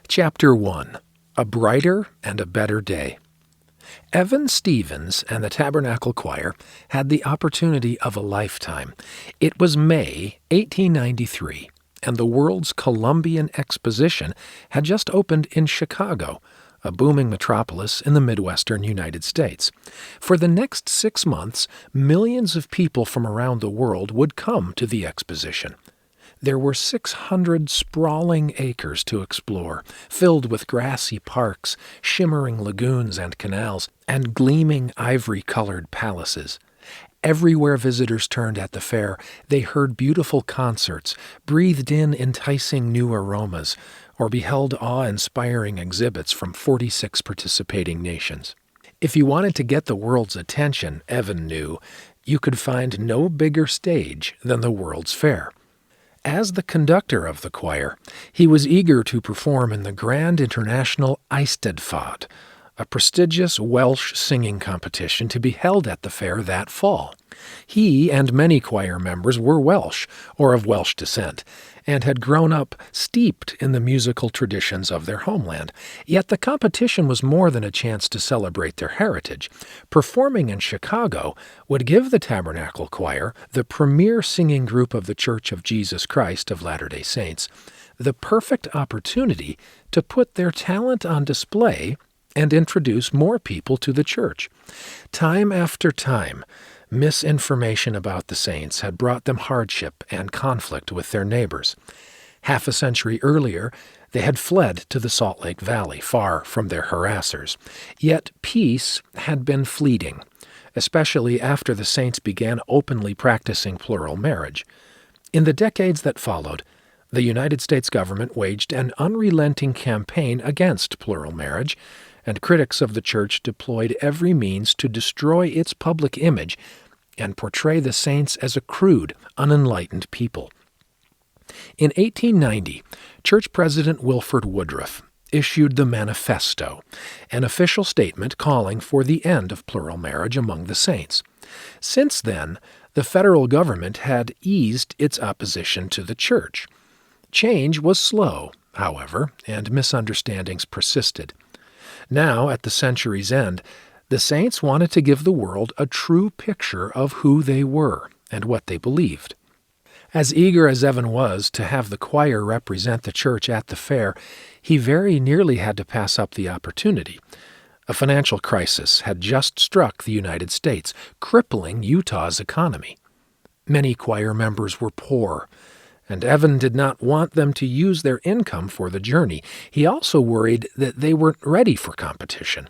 Chapter 1. A Brighter and a Better Day. Evan Stevens and the Tabernacle Choir had the opportunity of a lifetime. It was May 1893, and the World's Columbian Exposition had just opened in Chicago, a booming metropolis in the Midwestern United States. For the next 6 months, millions of people from around the world would come to the exposition. There were 600 sprawling acres to explore, filled with grassy parks, shimmering lagoons and canals, and gleaming ivory-colored palaces. Everywhere visitors turned at the fair, they heard beautiful concerts, breathed in enticing new aromas, or beheld awe-inspiring exhibits from 46 participating nations. If you wanted to get the world's attention, Evan knew, you could find no bigger stage than the World's Fair. As the conductor of the choir, he was eager to perform in the Grand International Eisteddfod, a prestigious Welsh singing competition to be held at the fair that fall. He and many choir members were Welsh, or of Welsh descent, and had grown up steeped in the musical traditions of their homeland. Yet the competition was more than a chance to celebrate their heritage. Performing in Chicago would give the Tabernacle Choir, the premier singing group of the Church of Jesus Christ of Latter-day Saints, the perfect opportunity to put their talent on display and introduce more people to the church. Time after time, misinformation about the saints had brought them hardship and conflict with their neighbors. Half a century earlier, they had fled to the Salt Lake Valley, far from their harassers. Yet peace had been fleeting, especially after the saints began openly practicing plural marriage. In the decades that followed, the United States government waged an unrelenting campaign against plural marriage, and critics of the church deployed every means to destroy its public image and portray the saints as a crude, unenlightened people. In 1890, Church President Wilford Woodruff issued the Manifesto, an official statement calling for the end of plural marriage among the saints. Since then, the federal government had eased its opposition to the church. Change was slow, however, and misunderstandings persisted. Now, at the century's end, the saints wanted to give the world a true picture of who they were and what they believed. As eager as Evan was to have the choir represent the church at the fair, he very nearly had to pass up the opportunity. A financial crisis had just struck the United States, crippling Utah's economy. Many choir members were poor, and Evan did not want them to use their income for the journey. He also worried that they weren't ready for competition.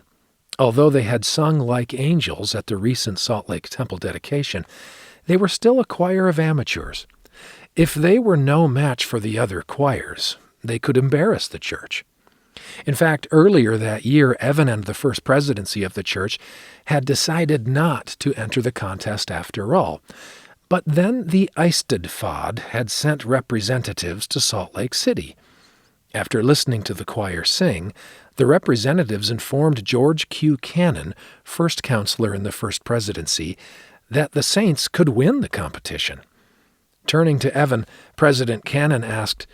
Although they had sung like angels at the recent Salt Lake Temple dedication, they were still a choir of amateurs. If they were no match for the other choirs, they could embarrass the church. In fact, earlier that year, Evan and the First Presidency of the church had decided not to enter the contest after all. But then the Eisteddfod had sent representatives to Salt Lake City. After listening to the choir sing, the representatives informed George Q. Cannon, first counselor in the First Presidency, that the saints could win the competition. Turning to Evan, President Cannon asked,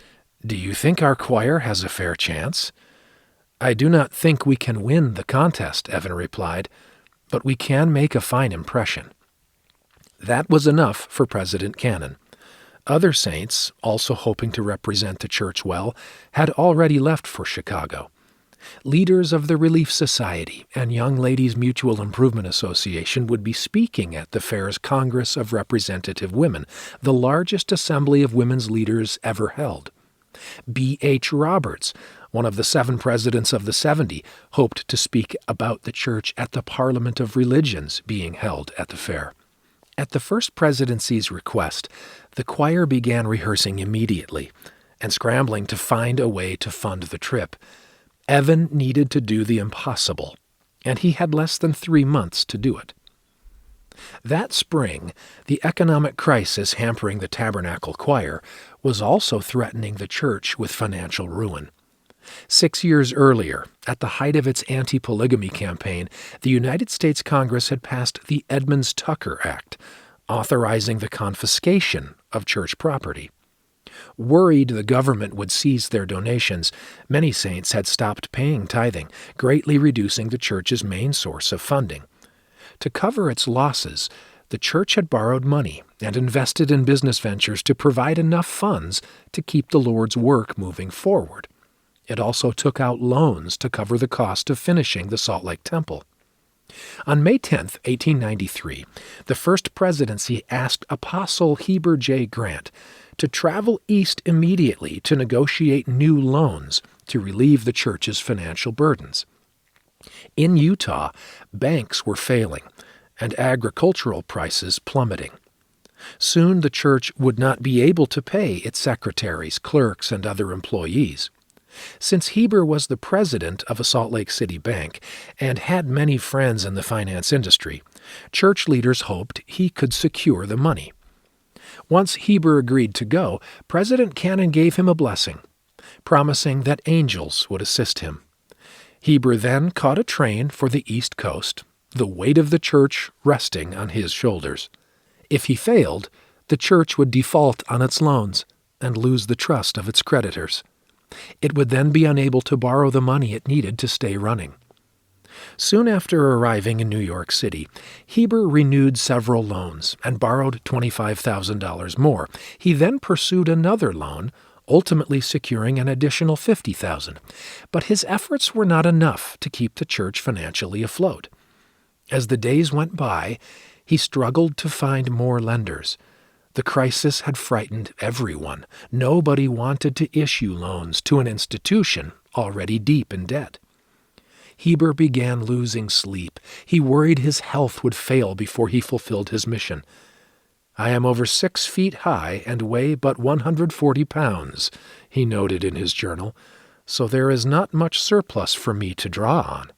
"Do you think our choir has a fair chance?" "I do not think we can win the contest," Evan replied, "but we can make a fine impression." That was enough for President Cannon. Other saints, also hoping to represent the church well, had already left for Chicago. Leaders of the Relief Society and Young Ladies Mutual Improvement Association would be speaking at the fair's Congress of Representative Women, the largest assembly of women's leaders ever held. B.H. Roberts, one of the 7 presidents of the 70, hoped to speak about the church at the Parliament of Religions being held at the fair. At the First Presidency's request, the choir began rehearsing immediately and scrambling to find a way to fund the trip. Evan needed to do the impossible, and he had less than 3 months to do it. That spring, the economic crisis hampering the Tabernacle Choir was also threatening the church with financial ruin. 6 years earlier, at the height of its anti-polygamy campaign, the United States Congress had passed the Edmunds-Tucker Act, authorizing the confiscation of church property. Worried the government would seize their donations, many saints had stopped paying tithing, greatly reducing the church's main source of funding. To cover its losses, the church had borrowed money and invested in business ventures to provide enough funds to keep the Lord's work moving forward. It also took out loans to cover the cost of finishing the Salt Lake Temple. On May 10, 1893, the First Presidency asked Apostle Heber J. Grant to travel east immediately to negotiate new loans to relieve the church's financial burdens. In Utah, banks were failing and agricultural prices plummeting. Soon the church would not be able to pay its secretaries, clerks, and other employees. Since Heber was the president of a Salt Lake City bank and had many friends in the finance industry, church leaders hoped he could secure the money. Once Heber agreed to go, President Cannon gave him a blessing, promising that angels would assist him. Heber then caught a train for the East Coast, the weight of the church resting on his shoulders. If he failed, the church would default on its loans and lose the trust of its creditors. It would then be unable to borrow the money it needed to stay running. Soon after arriving in New York City, Heber renewed several loans and borrowed $25,000 more. He then pursued another loan, ultimately securing an additional $50,000. But his efforts were not enough to keep the church financially afloat. As the days went by, he struggled to find more lenders. The crisis had frightened everyone. Nobody wanted to issue loans to an institution already deep in debt. Heber began losing sleep. He worried his health would fail before he fulfilled his mission. "I am over 6 feet high and weigh but 140 pounds, he noted in his journal, so there is not much surplus for me to draw on.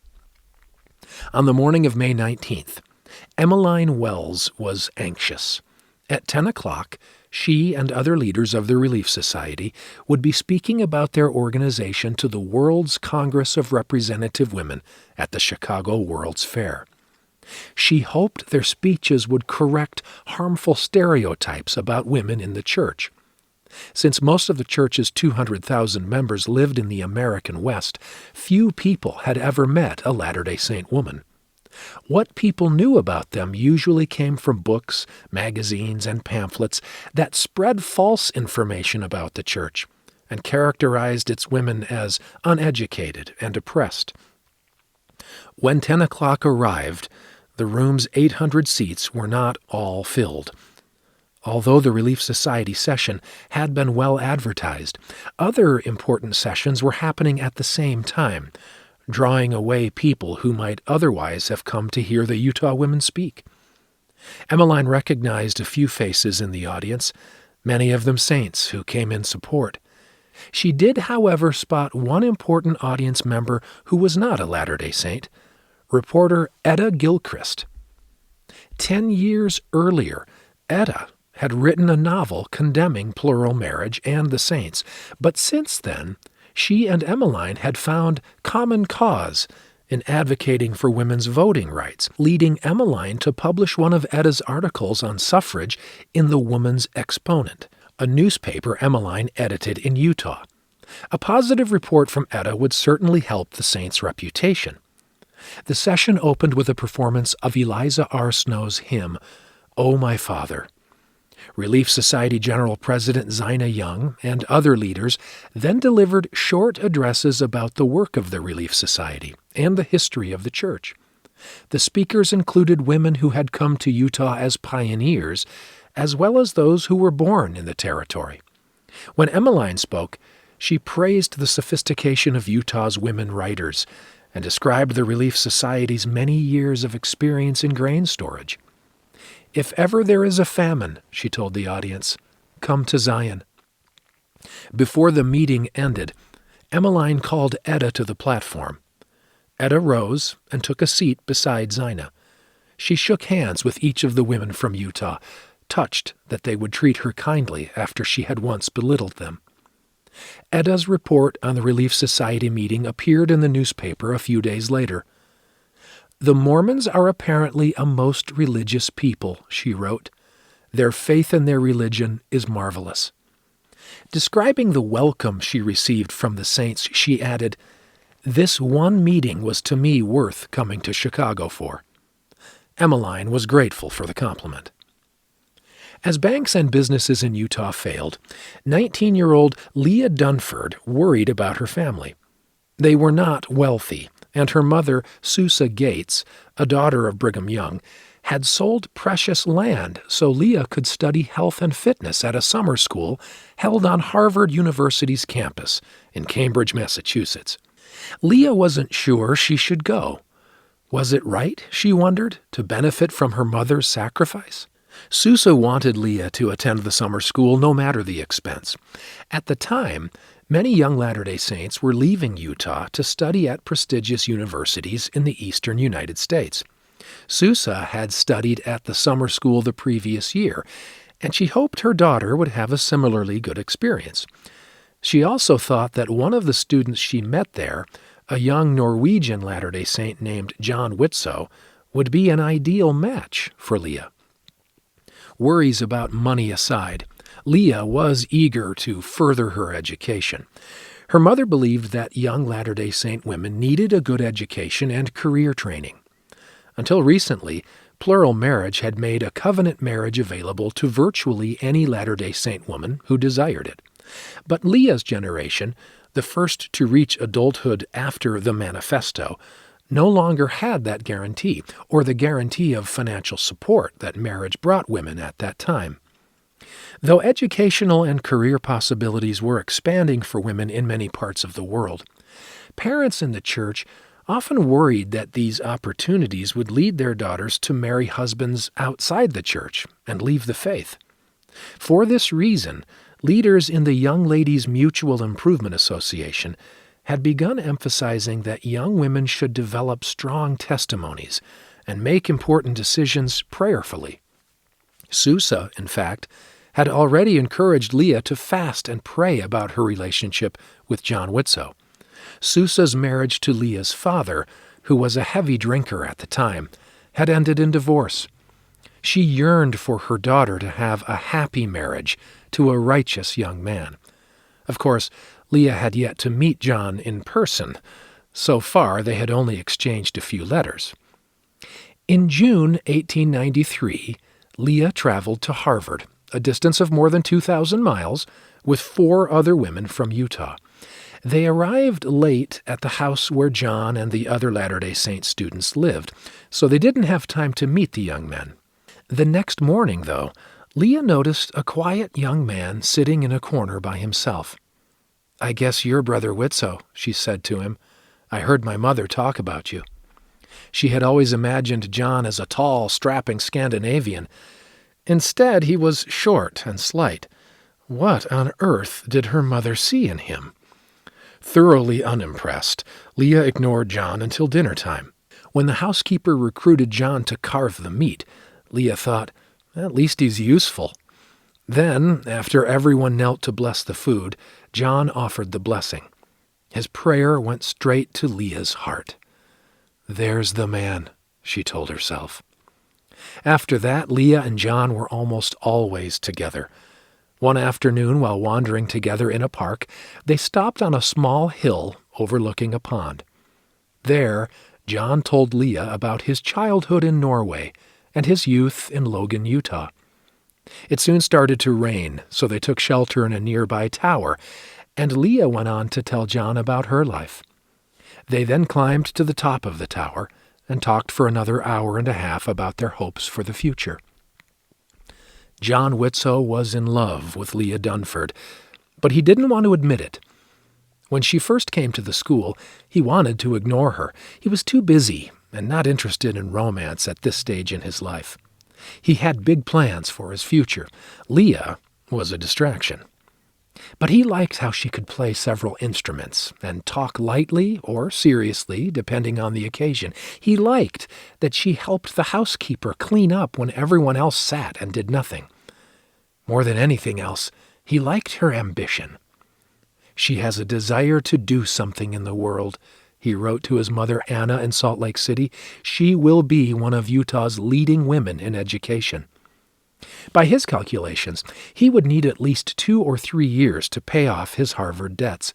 On the morning of May 19th, Emmeline Wells was anxious. At 10 o'clock, she and other leaders of the Relief Society would be speaking about their organization to the World's Congress of Representative Women at the Chicago World's Fair. She hoped their speeches would correct harmful stereotypes about women in the church. Since most of the church's 200,000 members lived in the American West, few people had ever met a Latter-day Saint woman. What people knew about them usually came from books, magazines, and pamphlets that spread false information about the church and characterized its women as uneducated and oppressed. When 10 o'clock arrived, the room's 800 seats were not all filled. Although the Relief Society session had been well advertised, other important sessions were happening at the same time, drawing away people who might otherwise have come to hear the Utah women speak. Emmeline recognized a few faces in the audience, many of them saints who came in support. She did, however, spot one important audience member who was not a Latter-day Saint, reporter Etta Gilchrist. 10 years earlier, Etta had written a novel condemning plural marriage and the saints, but since then, she and Emmeline had found common cause in advocating for women's voting rights, leading Emmeline to publish one of Etta's articles on suffrage in the Woman's Exponent, a newspaper Emmeline edited in Utah. A positive report from Etta would certainly help the saint's reputation. The session opened with a performance of Eliza R. Snow's hymn, "O My Father." Relief Society General President Zina Young and other leaders then delivered short addresses about the work of the Relief Society and the history of the church. The speakers included women who had come to Utah as pioneers, as well as those who were born in the territory. When Emmeline spoke, she praised the sophistication of Utah's women writers and described the Relief Society's many years of experience in grain storage. "If ever there is a famine," she told the audience, "come to Zion." Before the meeting ended, Emmeline called Etta to the platform. Etta rose and took a seat beside Zina. She shook hands with each of the women from Utah, touched that they would treat her kindly after she had once belittled them. Etta's report on the Relief Society meeting appeared in the newspaper a few days later. "The Mormons are apparently a most religious people," she wrote. "Their faith in their religion is marvelous." Describing the welcome she received from the saints, she added, "This one meeting was to me worth coming to Chicago for." Emmeline was grateful for the compliment. As banks and businesses in Utah failed, 19-year-old Leah Dunford worried about her family. They were not wealthy, and her mother, Susa Gates, a daughter of Brigham Young, had sold precious land so Leah could study health and fitness at a summer school held on Harvard University's campus in Cambridge, Massachusetts. Leah wasn't sure she should go. Was it right, she wondered, to benefit from her mother's sacrifice? Susa wanted Leah to attend the summer school no matter the expense. At the time, many young Latter-day Saints were leaving Utah to study at prestigious universities in the eastern United States. Susa had studied at the summer school the previous year, and she hoped her daughter would have a similarly good experience. She also thought that one of the students she met there, a young Norwegian Latter-day Saint named John Whitsoe, would be an ideal match for Leah. Worries about money aside, Leah was eager to further her education. Her mother believed that young Latter-day Saint women needed a good education and career training. Until recently, plural marriage had made a covenant marriage available to virtually any Latter-day Saint woman who desired it. But Leah's generation, the first to reach adulthood after the Manifesto, no longer had that guarantee, or the guarantee of financial support that marriage brought women at that time. Though educational and career possibilities were expanding for women in many parts of the world, parents in the church often worried that these opportunities would lead their daughters to marry husbands outside the church and leave the faith. For this reason, leaders in the Young Ladies Mutual Improvement Association had begun emphasizing that young women should develop strong testimonies and make important decisions prayerfully. Susa, in fact, had already encouraged Leah to fast and pray about her relationship with John Whitsoe. Susa's marriage to Leah's father, who was a heavy drinker at the time, had ended in divorce. She yearned for her daughter to have a happy marriage to a righteous young man. Of course, Leah had yet to meet John in person. So far, they had only exchanged a few letters. In June 1893, Leah traveled to Harvard, a distance of more than 2,000 miles, with 4 other women from Utah. They arrived late at the house where John and the other Latter-day Saint students lived, so they didn't have time to meet the young men. The next morning, though, Leah noticed a quiet young man sitting in a corner by himself. "I guess you're Brother Whitsoe," she said to him. "I heard my mother talk about you." She had always imagined John as a tall, strapping Scandinavian. Instead, he was short and slight. What on earth did her mother see in him? Thoroughly unimpressed, Leah ignored John until dinner time. When the housekeeper recruited John to carve the meat, Leah thought, "At least he's useful." Then, after everyone knelt to bless the food, John offered the blessing. His prayer went straight to Leah's heart. "There's the man," she told herself. After that, Leah and John were almost always together. One afternoon, while wandering together in a park, they stopped on a small hill overlooking a pond. There, John told Leah about his childhood in Norway and his youth in Logan, Utah. It soon started to rain, so they took shelter in a nearby tower, and Leah went on to tell John about her life. They then climbed to the top of the tower and talked for another hour and a half about their hopes for the future. John Whitsoe was in love with Leah Dunford, but he didn't want to admit it. When she first came to the school, he wanted to ignore her. He was too busy and not interested in romance at this stage in his life. He had big plans for his future. Leah was a distraction. But he liked how she could play several instruments and talk lightly or seriously, depending on the occasion. He liked that she helped the housekeeper clean up when everyone else sat and did nothing. More than anything else, he liked her ambition. "She has a desire to do something in the world," he wrote to his mother Anna in Salt Lake City. "She will be one of Utah's leading women in education." By his calculations, he would need at least 2 or 3 years to pay off his Harvard debts.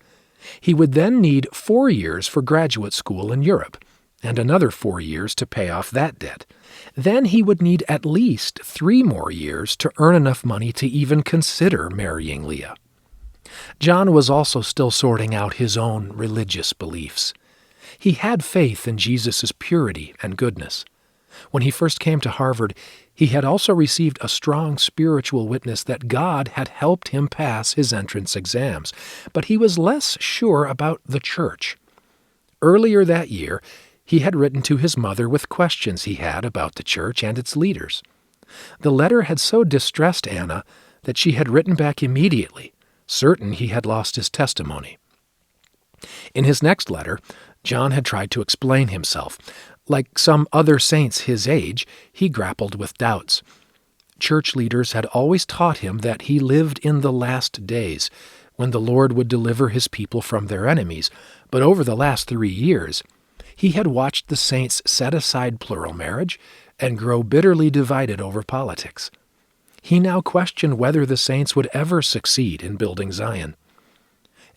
He would then need 4 years for graduate school in Europe, and another 4 years to pay off that debt. Then he would need at least 3 more years to earn enough money to even consider marrying Leah. John was also still sorting out his own religious beliefs. He had faith in Jesus' purity and goodness. When he first came to Harvard, he had also received a strong spiritual witness that God had helped him pass his entrance exams, but he was less sure about the church. Earlier that year, he had written to his mother with questions he had about the church and its leaders. The letter had so distressed Anna that she had written back immediately, certain he had lost his testimony. In his next letter, John had tried to explain himself. Like some other saints his age, he grappled with doubts. Church leaders had always taught him that he lived in the last days, when the Lord would deliver his people from their enemies, but over the last 3 years, he had watched the saints set aside plural marriage and grow bitterly divided over politics. He now questioned whether the saints would ever succeed in building Zion.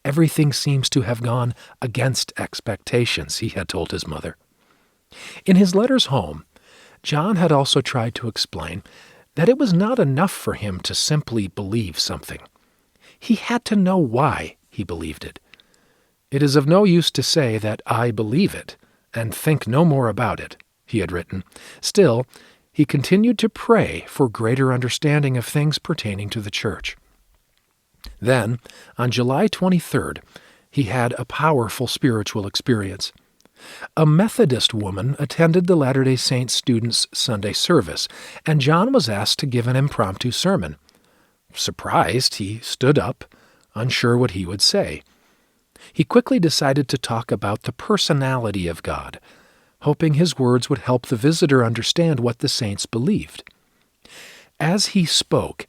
Everything seems to have gone against expectations, he had told his mother. In his letters home, John had also tried to explain that it was not enough for him to simply believe something. He had to know why he believed it. "It is of no use to say that I believe it, and think no more about it," he had written. Still, he continued to pray for greater understanding of things pertaining to the church. Then, on July 23rd, he had a powerful spiritual experience. A Methodist woman attended the Latter-day Saint students' Sunday service, and John was asked to give an impromptu sermon. Surprised, he stood up, unsure what he would say. He quickly decided to talk about the personality of God, hoping his words would help the visitor understand what the saints believed. As he spoke,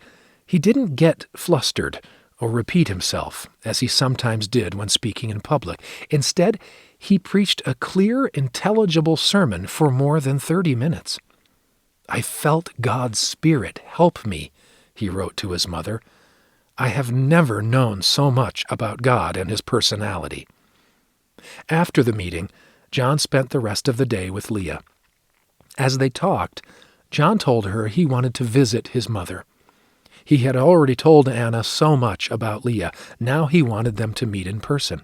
he didn't get flustered or repeat himself, as he sometimes did when speaking in public. Instead, he preached a clear, intelligible sermon for more than 30 minutes. "I felt God's Spirit help me," he wrote to his mother. "I have never known so much about God and his personality." After the meeting, John spent the rest of the day with Leah. As they talked, John told her he wanted to visit his mother. He had already told Anna so much about Leah. Now he wanted them to meet in person.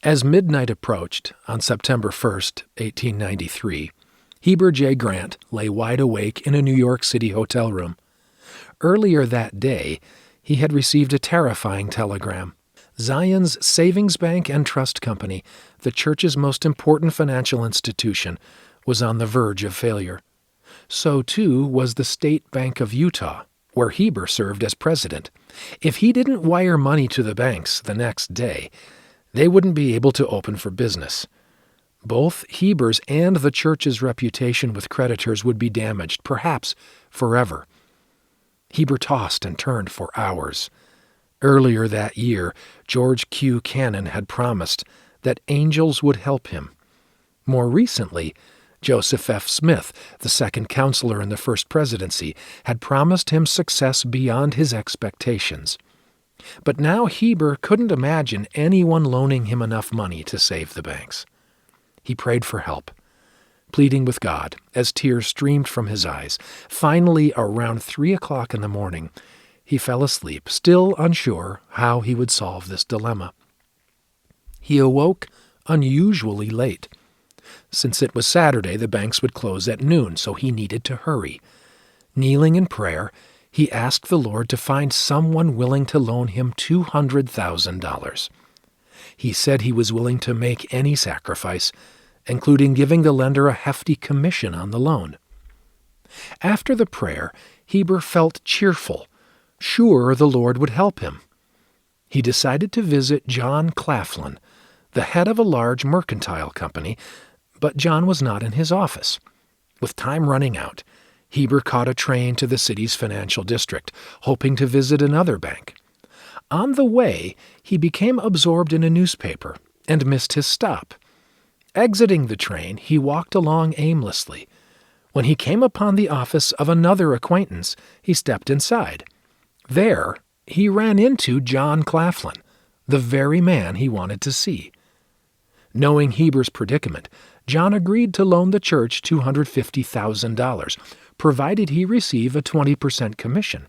As midnight approached on September 1st, 1893, Heber J. Grant lay wide awake in a New York City hotel room. Earlier that day, he had received a terrifying telegram. Zion's Savings Bank and Trust Company, the church's most important financial institution, was on the verge of failure. So, too, was the State Bank of Utah, where Heber served as president. If he didn't wire money to the banks the next day, they wouldn't be able to open for business. Both Heber's and the church's reputation with creditors would be damaged, perhaps forever. Heber tossed and turned for hours. Earlier that year, George Q. Cannon had promised that angels would help him. More recently, Joseph F. Smith, the second counselor in the first presidency, had promised him success beyond his expectations. But now Heber couldn't imagine anyone loaning him enough money to save the banks. He prayed for help, pleading with God as tears streamed from his eyes. Finally, around 3 o'clock in the morning, he fell asleep, still unsure how he would solve this dilemma. He awoke unusually late. Since it was Saturday, the banks would close at noon, so he needed to hurry. Kneeling in prayer, he asked the Lord to find someone willing to loan him $200,000. He said he was willing to make any sacrifice, including giving the lender a hefty commission on the loan. After the prayer, Heber felt cheerful, sure the Lord would help him. He decided to visit John Claflin, the head of a large mercantile company, but John was not in his office. With time running out, Heber caught a train to the city's financial district, hoping to visit another bank. On the way, he became absorbed in a newspaper and missed his stop. Exiting the train, he walked along aimlessly. When he came upon the office of another acquaintance, he stepped inside. There, he ran into John Claflin, the very man he wanted to see. Knowing Heber's predicament, John agreed to loan the church $250,000, provided he receive a 20% commission.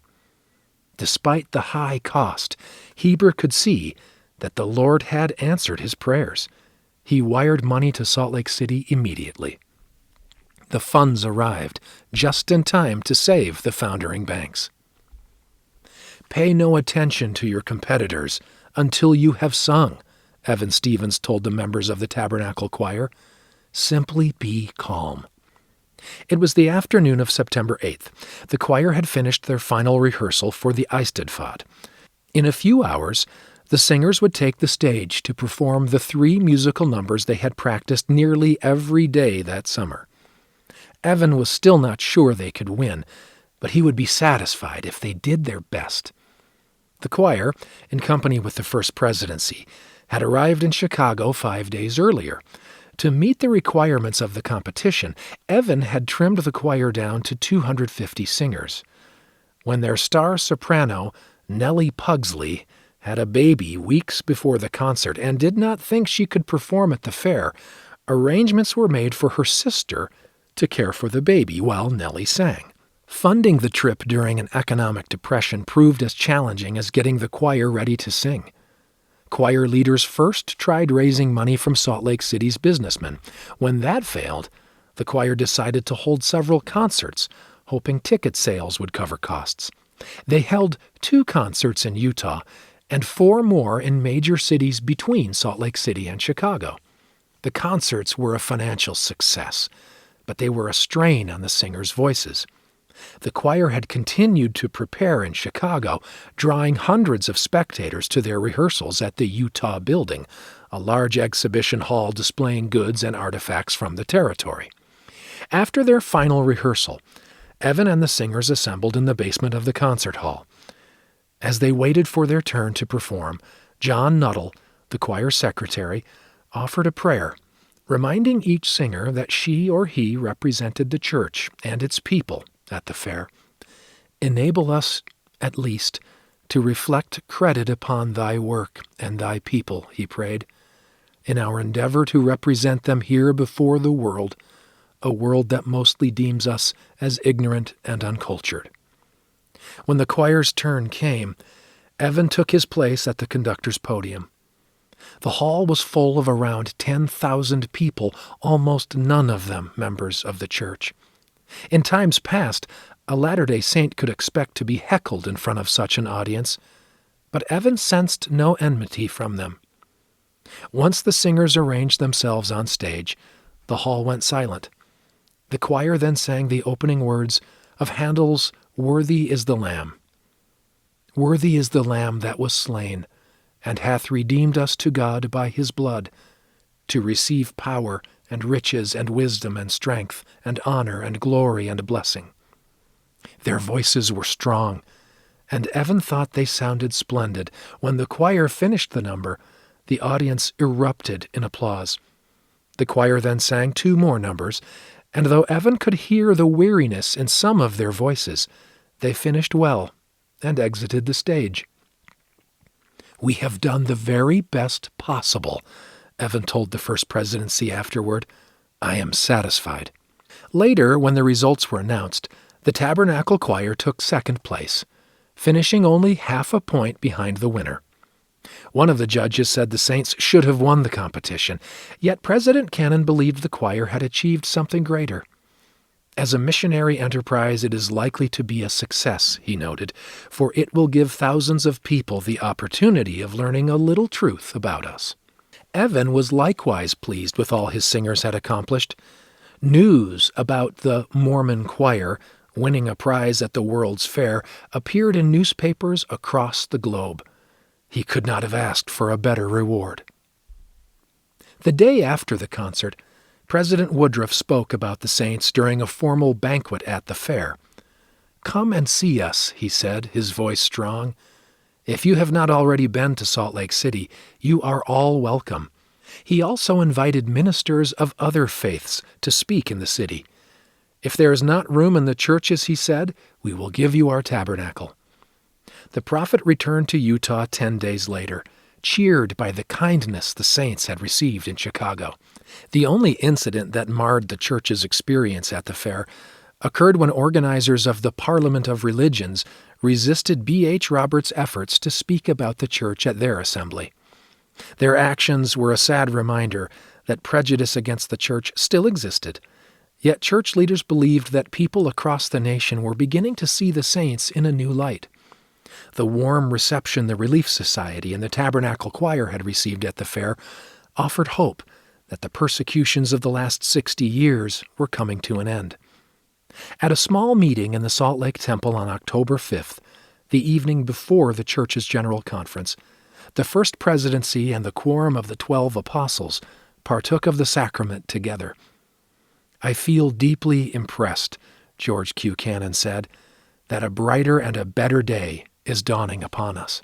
Despite the high cost, Heber could see that the Lord had answered his prayers. He wired money to Salt Lake City immediately. The funds arrived just in time to save the foundering banks. Pay no attention to your competitors until you have sung, Evan Stevens told the members of the Tabernacle Choir. Simply be calm. It was the afternoon of September 8th. The choir had finished their final rehearsal for the Eisteddfod. In a few hours, the singers would take the stage to perform the 3 musical numbers they had practiced nearly every day that summer. Evan was still not sure they could win, but he would be satisfied if they did their best. The choir, in company with the First Presidency, had arrived in Chicago 5 days earlier. To meet the requirements of the competition, Evan had trimmed the choir down to 250 singers. When their star soprano, Nellie Pugsley, had a baby weeks before the concert and did not think she could perform at the fair, arrangements were made for her sister to care for the baby while Nellie sang. Funding the trip during an economic depression proved as challenging as getting the choir ready to sing. Choir leaders first tried raising money from Salt Lake City's businessmen. When that failed, the choir decided to hold several concerts, hoping ticket sales would cover costs. They held 2 concerts in Utah and 4 more in major cities between Salt Lake City and Chicago. The concerts were a financial success, but they were a strain on the singers' voices. The choir had continued to prepare in Chicago, drawing hundreds of spectators to their rehearsals at the Utah Building, a large exhibition hall displaying goods and artifacts from the territory. After their final rehearsal, Evan and the singers assembled in the basement of the concert hall. As they waited for their turn to perform, John Nuttall, the choir secretary, offered a prayer, reminding each singer that she or he represented the church and its people at the fair. Enable us, at least, to reflect credit upon thy work and thy people, he prayed, in our endeavor to represent them here before the world, a world that mostly deems us as ignorant and uncultured. When the choir's turn came, Evan took his place at the conductor's podium. The hall was full of around 10,000 people, almost none of them members of the church. In times past, a Latter-day Saint could expect to be heckled in front of such an audience, but Evan sensed no enmity from them. Once the singers arranged themselves on stage, the hall went silent. The choir then sang the opening words of Handel's "Worthy is the Lamb." "Worthy is the Lamb that was slain, and hath redeemed us to God by his blood, to receive power and riches and wisdom and strength and honor and glory and blessing." Their voices were strong, and Evan thought they sounded splendid. When the choir finished the number, the audience erupted in applause. The choir then sang 2 more numbers, and though Evan could hear the weariness in some of their voices, they finished well and exited the stage. "We have done the very best possible," Evan told the First Presidency afterward. "I am satisfied." Later, when the results were announced, the Tabernacle Choir took second place, finishing only half a point behind the winner. One of the judges said the Saints should have won the competition, yet President Cannon believed the choir had achieved something greater. "As a missionary enterprise, it is likely to be a success," he noted, "for it will give thousands of people the opportunity of learning a little truth about us." Evan was likewise pleased with all his singers had accomplished. News about the Mormon choir winning a prize at the World's Fair appeared in newspapers across the globe. He could not have asked for a better reward. The day after the concert, President Woodruff spoke about the Saints during a formal banquet at the fair. "Come and see us," he said, his voice strong. "If you have not already been to Salt Lake City, you are all welcome." He also invited ministers of other faiths to speak in the city. If there is not room in the churches, he said, we will give you our tabernacle. The prophet returned to Utah 10 days later, cheered by the kindness the saints had received in Chicago. The only incident that marred the church's experience at the fair occurred when organizers of the Parliament of Religions resisted B.H. Roberts' efforts to speak about the church at their assembly. Their actions were a sad reminder that prejudice against the church still existed, yet church leaders believed that people across the nation were beginning to see the saints in a new light. The warm reception the Relief Society and the Tabernacle Choir had received at the fair offered hope that the persecutions of the last 60 years were coming to an end. At a small meeting in the Salt Lake Temple on October 5th, the evening before the church's general conference, the First Presidency and the quorum of the 12 apostles partook of the sacrament together. I feel deeply impressed, George Q. Cannon said, that a brighter and a better day is dawning upon us.